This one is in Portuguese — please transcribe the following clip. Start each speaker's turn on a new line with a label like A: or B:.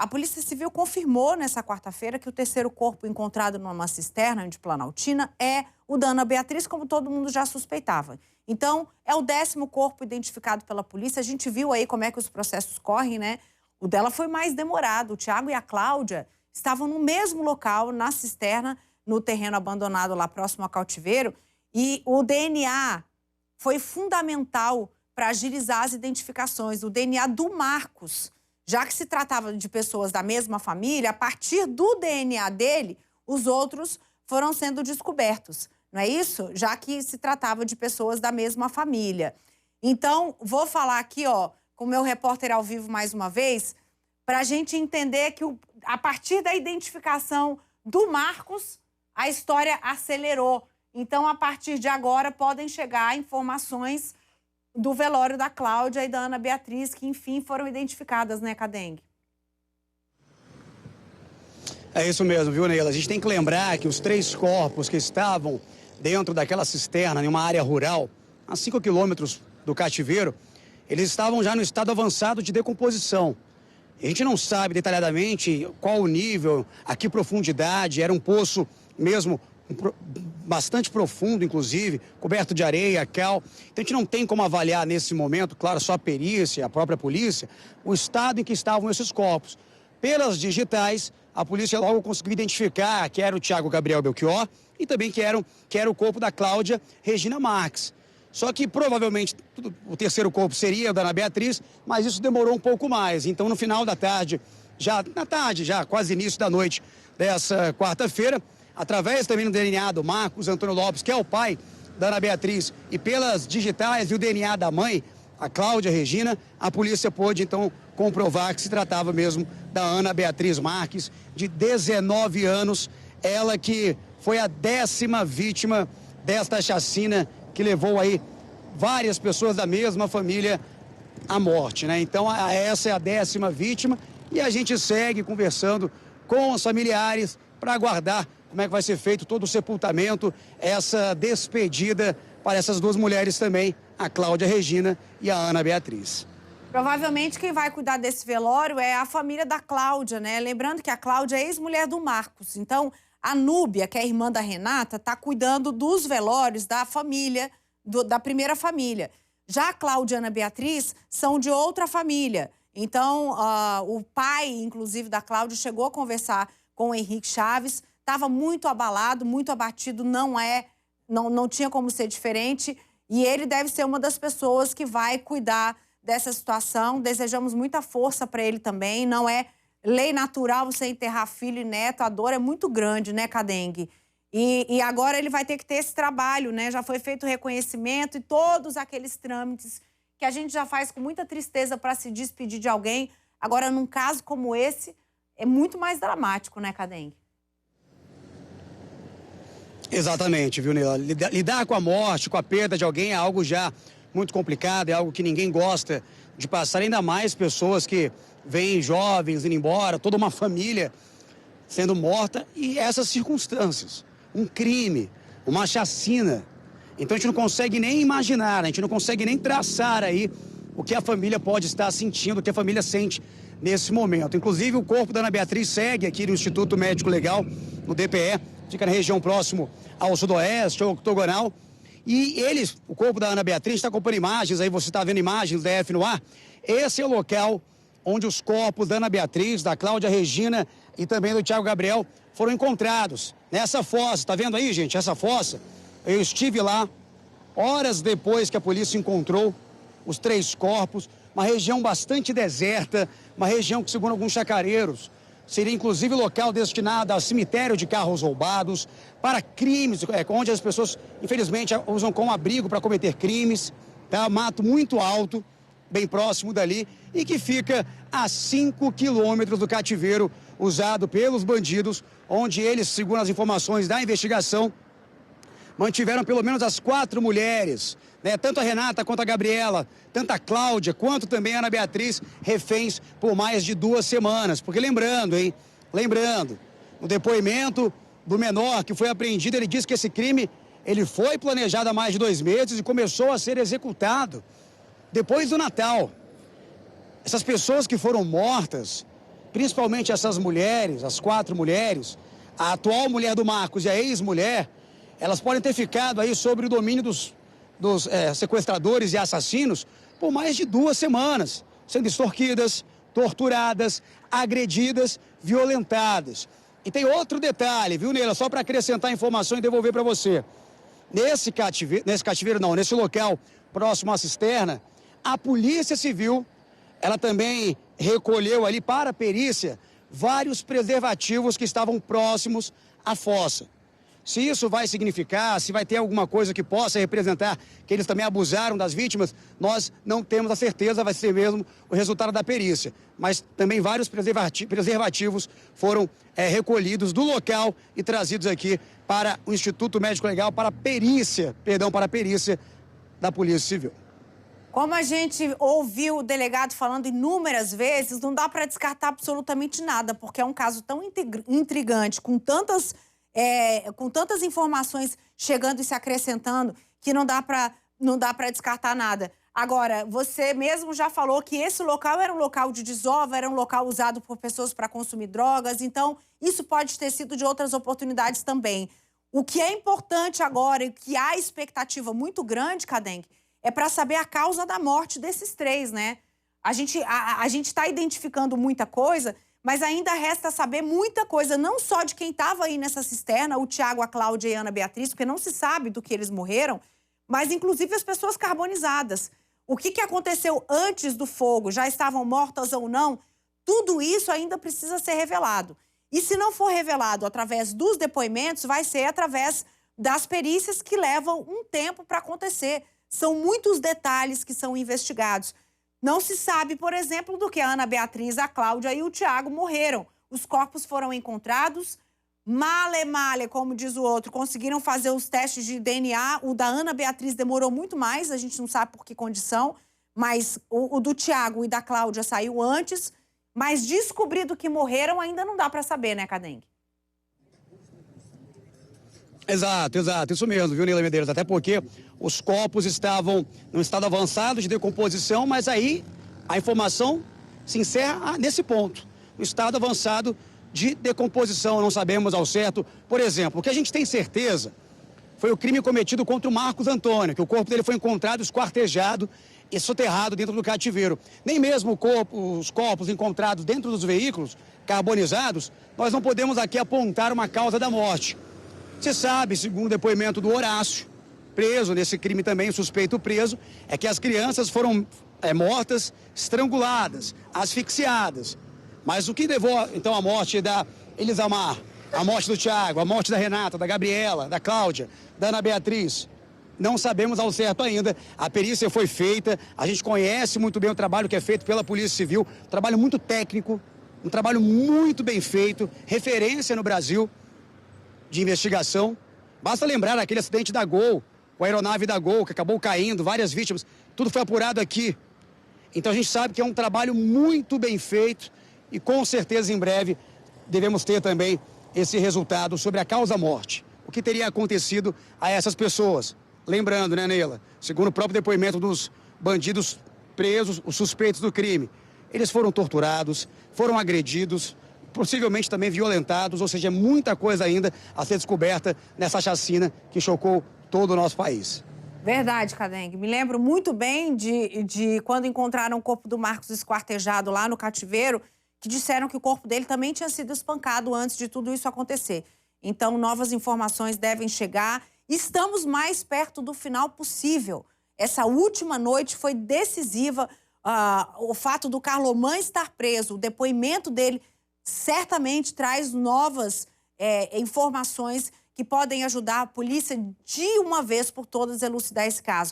A: A Polícia Civil confirmou nessa quarta-feira que o terceiro corpo encontrado numa cisterna de Planaltina é o da Ana Beatriz, como todo mundo já suspeitava. Então, é o 10º corpo identificado pela polícia. A gente viu aí como é que os processos correm, né? O dela foi mais demorado. O Tiago e a Cláudia estavam no mesmo local, na cisterna, no terreno abandonado lá próximo ao cativeiro. E o DNA foi fundamental para agilizar as identificações. O DNA do Marcos, já que se tratava de pessoas da mesma família, a partir do DNA dele, os outros foram sendo descobertos. Não é isso? Já que se tratava de pessoas da mesma família. Então, vou falar aqui, ó, com o meu repórter ao vivo mais uma vez, para a gente entender que a partir da identificação do Marcos, a história acelerou. Então, a partir de agora, podem chegar informações do velório da Cláudia e da Ana Beatriz, que, enfim, foram identificadas, né, Cadengue?
B: É isso mesmo, viu, Neila? A gente tem que lembrar que os 3 corpos que estavam dentro daquela cisterna, em uma área rural, a 5 quilômetros do cativeiro, eles estavam já no estado avançado de decomposição. A gente não sabe detalhadamente qual o nível, a que profundidade, era um poço mesmo bastante profundo, inclusive, coberto de areia, cal. Então a gente não tem como avaliar nesse momento, claro, só a perícia, a própria polícia, o estado em que estavam esses corpos. Pelas digitais, a polícia logo conseguiu identificar que era o Tiago Gabriel Belchior e também que era o corpo da Cláudia Regina Marques. Só que provavelmente o terceiro corpo seria o da Ana Beatriz, mas isso demorou um pouco mais. Então no final da tarde, já quase início da noite dessa quarta-feira, através também do DNA do Marcos Antônio Lopes, que é o pai da Ana Beatriz, e pelas digitais e o DNA da mãe, a Cláudia Regina, a polícia pôde então comprovar que se tratava mesmo da Ana Beatriz Marques, de 19 anos, ela que foi a 10ª vítima desta chacina que levou aí várias pessoas da mesma família à morte, né? Então essa é a 10ª vítima e a gente segue conversando com os familiares para aguardar como é que vai ser feito todo o sepultamento, essa despedida para essas 2 mulheres também, a Cláudia Regina e a Ana Beatriz.
A: Provavelmente quem vai cuidar desse velório é a família da Cláudia, né? Lembrando que a Cláudia é ex-mulher do Marcos. Então, a Núbia, que é a irmã da Renata, está cuidando dos velórios da família, da primeira família. Já a Cláudia e a Ana Beatriz são de outra família. Então, o pai, inclusive, da Cláudia, chegou a conversar com o Henrique Chaves, estava muito abalado, muito abatido, não tinha como ser diferente. E ele deve ser uma das pessoas que vai cuidar dessa situação. Desejamos muita força para ele também. Não é lei natural você enterrar filho e neto. A dor é muito grande, né, Cadengue? E agora ele vai ter que ter esse trabalho, né? Já foi feito o reconhecimento e todos aqueles trâmites que a gente já faz com muita tristeza para se despedir de alguém. Agora, num caso como esse, é muito mais dramático, né, Cadengue?
B: Exatamente, viu, Neila? Lidar com a morte, com a perda de alguém é algo já muito complicado, é algo que ninguém gosta de passar, ainda mais pessoas que vêm jovens indo embora, toda uma família sendo morta e essas circunstâncias, um crime, uma chacina. Então a gente não consegue nem imaginar, a gente não consegue nem traçar aí o que a família pode estar sentindo, o que a família sente nesse momento. Inclusive o corpo da Ana Beatriz segue aqui no Instituto Médico Legal, no DPE, fica na região próximo ao sudoeste, ao octogonal. E o corpo da Ana Beatriz, está acompanhando imagens, aí você está vendo imagens da DF no ar. Esse é o local onde os corpos da Ana Beatriz, da Cláudia Regina e também do Tiago Gabriel foram encontrados. Nessa fossa, tá vendo aí, gente? Essa fossa, eu estive lá horas depois que a polícia encontrou os 3 corpos, uma região bastante deserta, uma região que, segundo alguns chacareiros, seria inclusive local destinado a cemitério de carros roubados, para crimes, onde as pessoas, infelizmente, usam como abrigo para cometer crimes, tá? Mato muito alto, bem próximo dali, e que fica a 5 quilômetros do cativeiro usado pelos bandidos, onde eles, segundo as informações da investigação, mantiveram pelo menos as 4 mulheres, né? Tanto a Renata quanto a Gabriela, tanto a Cláudia quanto também a Ana Beatriz, reféns por mais de 2 semanas. Porque lembrando, no depoimento do menor que foi apreendido, ele disse que esse crime ele foi planejado há mais de 2 meses e começou a ser executado depois do Natal. Essas pessoas que foram mortas, principalmente essas mulheres, as 4 mulheres, a atual mulher do Marcos e a ex-mulher, elas podem ter ficado aí sob o domínio dos sequestradores e assassinos por mais de 2 semanas, sendo extorquidas, torturadas, agredidas, violentadas. E tem outro detalhe, viu, Neila? Só para acrescentar informação e devolver para você. Nesse local próximo à cisterna, a Polícia Civil, ela também recolheu ali para a perícia vários preservativos que estavam próximos à fossa. Se isso vai significar, se vai ter alguma coisa que possa representar que eles também abusaram das vítimas, nós não temos a certeza, vai ser mesmo o resultado da perícia. Mas também vários preservativos foram recolhidos do local e trazidos aqui para o Instituto Médico Legal, para a perícia da Polícia Civil.
A: Como a gente ouviu o delegado falando inúmeras vezes, não dá para descartar absolutamente nada, porque é um caso tão intrigante, com tantas informações chegando e se acrescentando, que não dá para descartar nada. Agora, você mesmo já falou que esse local era um local de desova, era um local usado por pessoas para consumir drogas, então isso pode ter sido de outras oportunidades também. O que é importante agora e que há expectativa muito grande, Cadengue, é para saber a causa da morte desses 3, né? A gente está identificando muita coisa, mas ainda resta saber muita coisa, não só de quem estava aí nessa cisterna, o Tiago, a Cláudia e a Ana Beatriz, porque não se sabe do que eles morreram, mas inclusive as pessoas carbonizadas. O que aconteceu antes do fogo, já estavam mortas ou não, tudo isso ainda precisa ser revelado. E se não for revelado através dos depoimentos, vai ser através das perícias que levam um tempo para acontecer. São muitos detalhes que são investigados. Não se sabe, por exemplo, do que a Ana Beatriz, a Cláudia e o Tiago morreram. Os corpos foram encontrados, male, como diz o outro, conseguiram fazer os testes de DNA. O da Ana Beatriz demorou muito mais, a gente não sabe por que condição, mas o do Tiago e da Cláudia saiu antes, mas descobrir do que morreram ainda não dá para saber, né, Cadengue?
B: Exato, isso mesmo, viu, Neila Medeiros? Até porque os corpos estavam num estado avançado de decomposição, mas aí a informação se encerra nesse ponto, no estado avançado de decomposição. Não sabemos ao certo, por exemplo, o que a gente tem certeza foi o crime cometido contra o Marcos Antônio, que o corpo dele foi encontrado esquartejado e soterrado dentro do cativeiro. Nem mesmo os corpos encontrados dentro dos veículos carbonizados, nós não podemos aqui apontar uma causa da morte. Se sabe, segundo o depoimento do Horácio, preso nesse crime também, suspeito preso, é que as crianças foram mortas, estranguladas, asfixiadas. Mas o que levou, então, à morte da Elisamar, a morte do Tiago, a morte da Renata, da Gabriela, da Cláudia, da Ana Beatriz, não sabemos ao certo ainda. A perícia foi feita, a gente conhece muito bem o trabalho que é feito pela Polícia Civil, um trabalho muito técnico, um trabalho muito bem feito, referência no Brasil de investigação. Basta lembrar aquele acidente da Gol, com a aeronave da Gol, que acabou caindo, várias vítimas, tudo foi apurado aqui. Então a gente sabe que é um trabalho muito bem feito e com certeza em breve devemos ter também esse resultado sobre a causa-morte. O que teria acontecido a essas pessoas? Lembrando, né, Neila, segundo o próprio depoimento dos bandidos presos, os suspeitos do crime, eles foram torturados, foram agredidos, possivelmente também violentados, ou seja, muita coisa ainda a ser descoberta nessa chacina que chocou todo o nosso país.
A: Verdade, Cadengue. Me lembro muito bem de quando encontraram o corpo do Marcos esquartejado lá no cativeiro, que disseram que o corpo dele também tinha sido espancado antes de tudo isso acontecer. Então, novas informações devem chegar. Estamos mais perto do final possível. Essa última noite foi decisiva. O fato do Carlomã estar preso, o depoimento dele certamente traz novas informações que podem ajudar a polícia de uma vez por todas a elucidar esse caso.